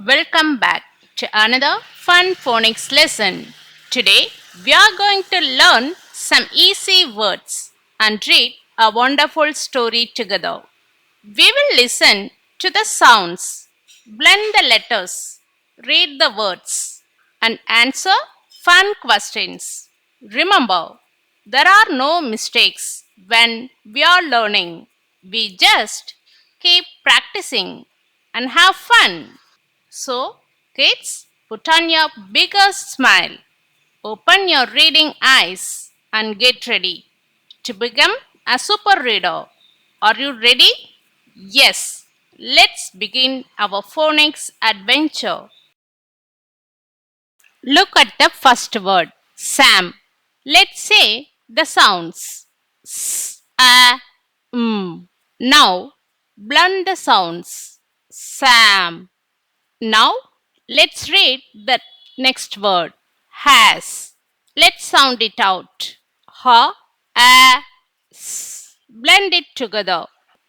Welcome back to another fun phonics lesson. Today we are going to learn some easy words and read a wonderful story together. We will listen to the sounds, blend the letters, read the words, and answer fun questions. Remember, there are no mistakes when we are learning. We just keep practicing and have fun. So, kids, put on your biggest smile, open your reading eyes, and get ready to become a super reader. Are you ready? Yes. Let's begin our phonics adventure. Look at the first word, Sam. Let's say the sounds S, A, M. Now, blend the sounds. Sam. Now, let's read the next word. Has. Let's sound it out. Ha, a, s. Blend it together.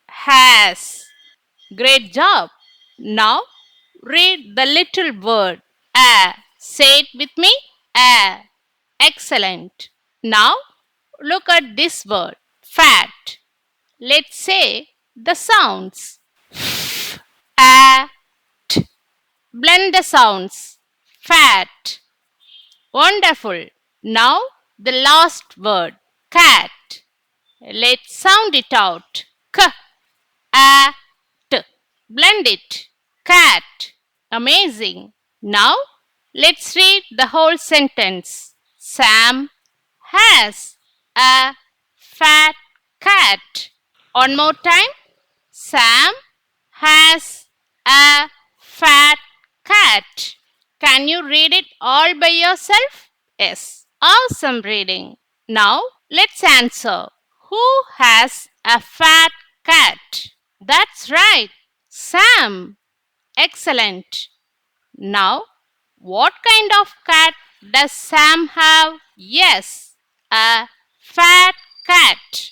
Has. Great job. Now, read the little word. A. Say it with me. A. Excellent. Now, look at this word. Fat. Let's say the sounds. A. Blend the sounds. Fat. Wonderful. Now the last word. Cat. Let's sound it out. K. A. T. Blend it. Cat. Amazing. Now let's read the whole sentence. Sam has a fat cat. One more time. Sam has a fat cat. Can you read it all by yourself? Yes. Awesome reading. Now let's answer. Who has a fat cat? That's right. Sam. Excellent. Now, what kind of cat does Sam have? Yes, a fat cat.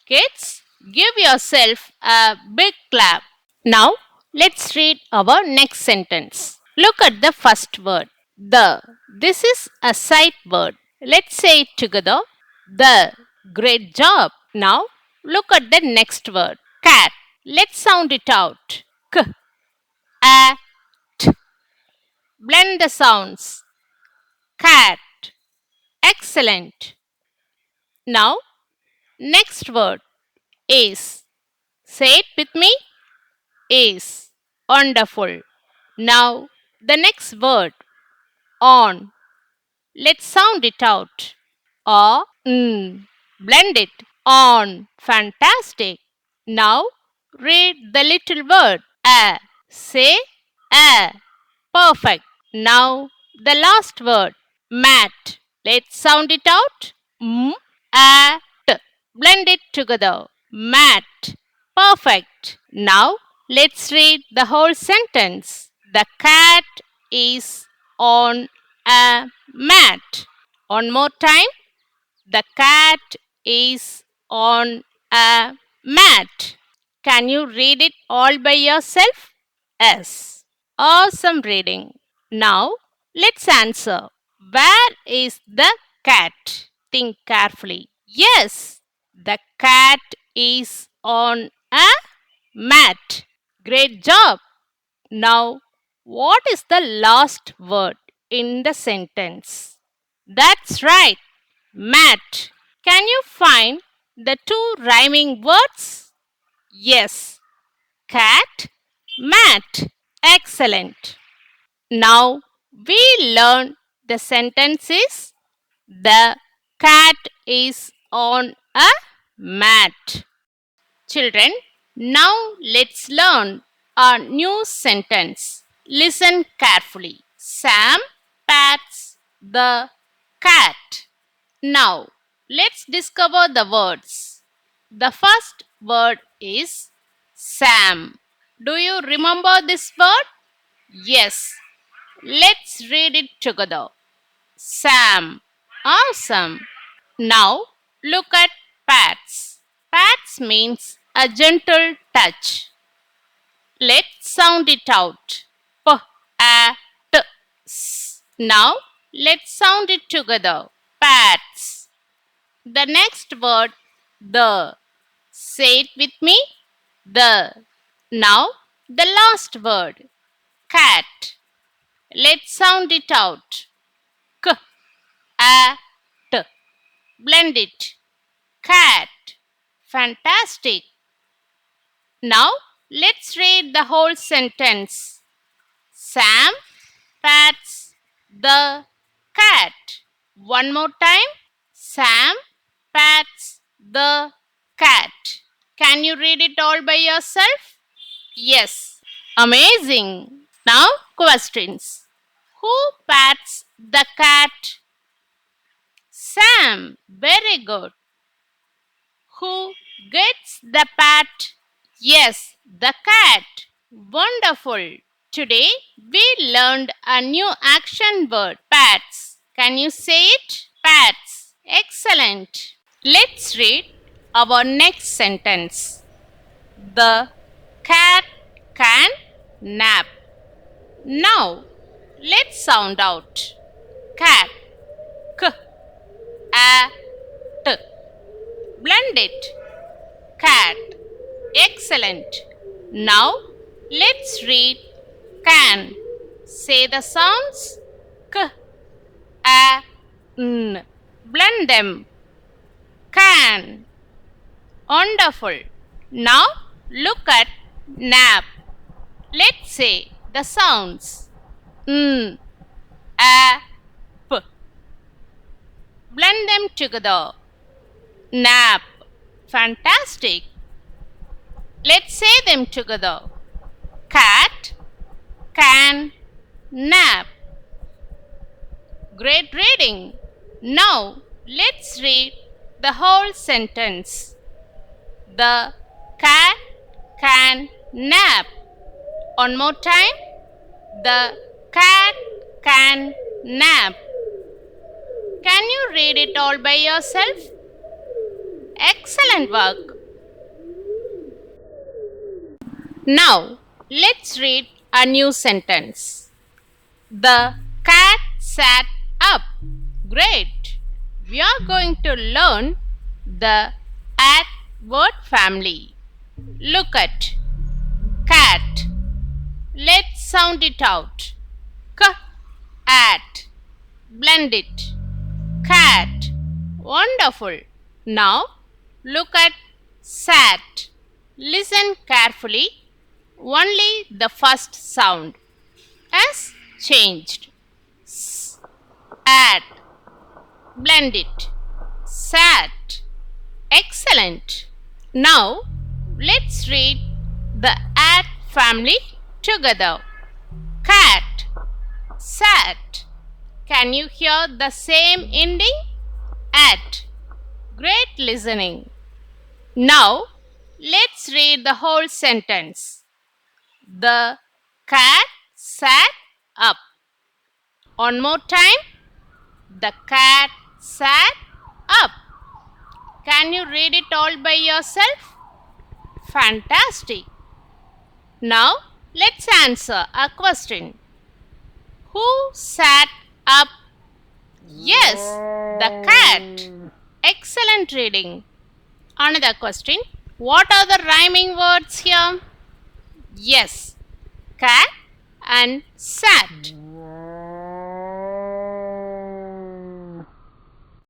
Kids, give yourself a big clap. Now, let's read our next sentence. Look at the first word, the. This is a sight word. Let's say it together. The. Great job. Now, look at the next word, cat. Let's sound it out. K, a, t. Blend the sounds. Cat. Excellent. Now, next word is. Say it with me. Is. Wonderful. Now, the next word, on. Let's sound it out. Blend it. On. Fantastic. Now, read the little word, a. Say a. Perfect. Now, the last word, mat. Let's sound it out. A, t. Blend it together. Mat. Perfect. Now, let's read the whole sentence. The cat is on a mat. One more time. The cat is on a mat. Can you read it all by yourself? Yes. Awesome reading. Now, let's answer. Where is the cat? Think carefully. Yes, the cat is on a mat. Great job. Now, what is the last word in the sentence? That's right, mat. Can you find the two rhyming words? Yes, cat, mat. Excellent. Now we learn the sentences. The cat is on a mat. Children, now let's learn a new sentence. Listen carefully. Sam pats the cat. Now, let's discover the words. The first word is Sam. Do you remember this word? Yes. Let's read it together. Sam. Awesome. Now, look at pats. Pats means a gentle touch. Let's sound it out. P, Now let's sound it together. Pats. The next word, the. Say it with me. The. Now the last word, cat. Let's sound it out. K, a, t. Blend it. Cat. Fantastic. Now let's read the whole sentence. Sam pats the cat. One more time. Sam pats the cat. Can you read it all by yourself? Yes. Amazing. Now questions. Who pats the cat? Sam. Very good. Who gets the pat? Yes, the cat. Wonderful. Today we learned a new action word, pats. Can you say it? Pats. Excellent. Let's read our next sentence. The cat can nap. Now let's sound out. Cat. K, a, t. Blend it. Cat. Excellent. Now let's read can. Say the sounds. K, a, n. Blend them. Can. Wonderful. Now look at nap. Let's say the sounds. N, a, p. Blend them together. Nap. Fantastic. Let's say them together. Cat can nap. Great reading. Now let's read the whole sentence. The cat can nap. One more time. The cat can nap. Can you read it all by yourself? Excellent work. Now let's read a new sentence. The cat sat up. Great. We are going to learn the at word family. Look at cat. Let's sound it out. K, at. Blend it. Cat. Wonderful. Now look at sat. Listen carefully. Only the first sound has changed. S, at. Blend it. Sat. Excellent. Now let's read the at family together. Cat. Sat. Can you hear the same ending? At. Great listening. Now let's read the whole sentence. The cat sat up. One more time. The cat sat up. Can you read it all by yourself? Fantastic. Now let's answer a question. Who sat up? Yes, the cat. Excellent reading. Another question. What are the rhyming words here? Yes, cat and sat.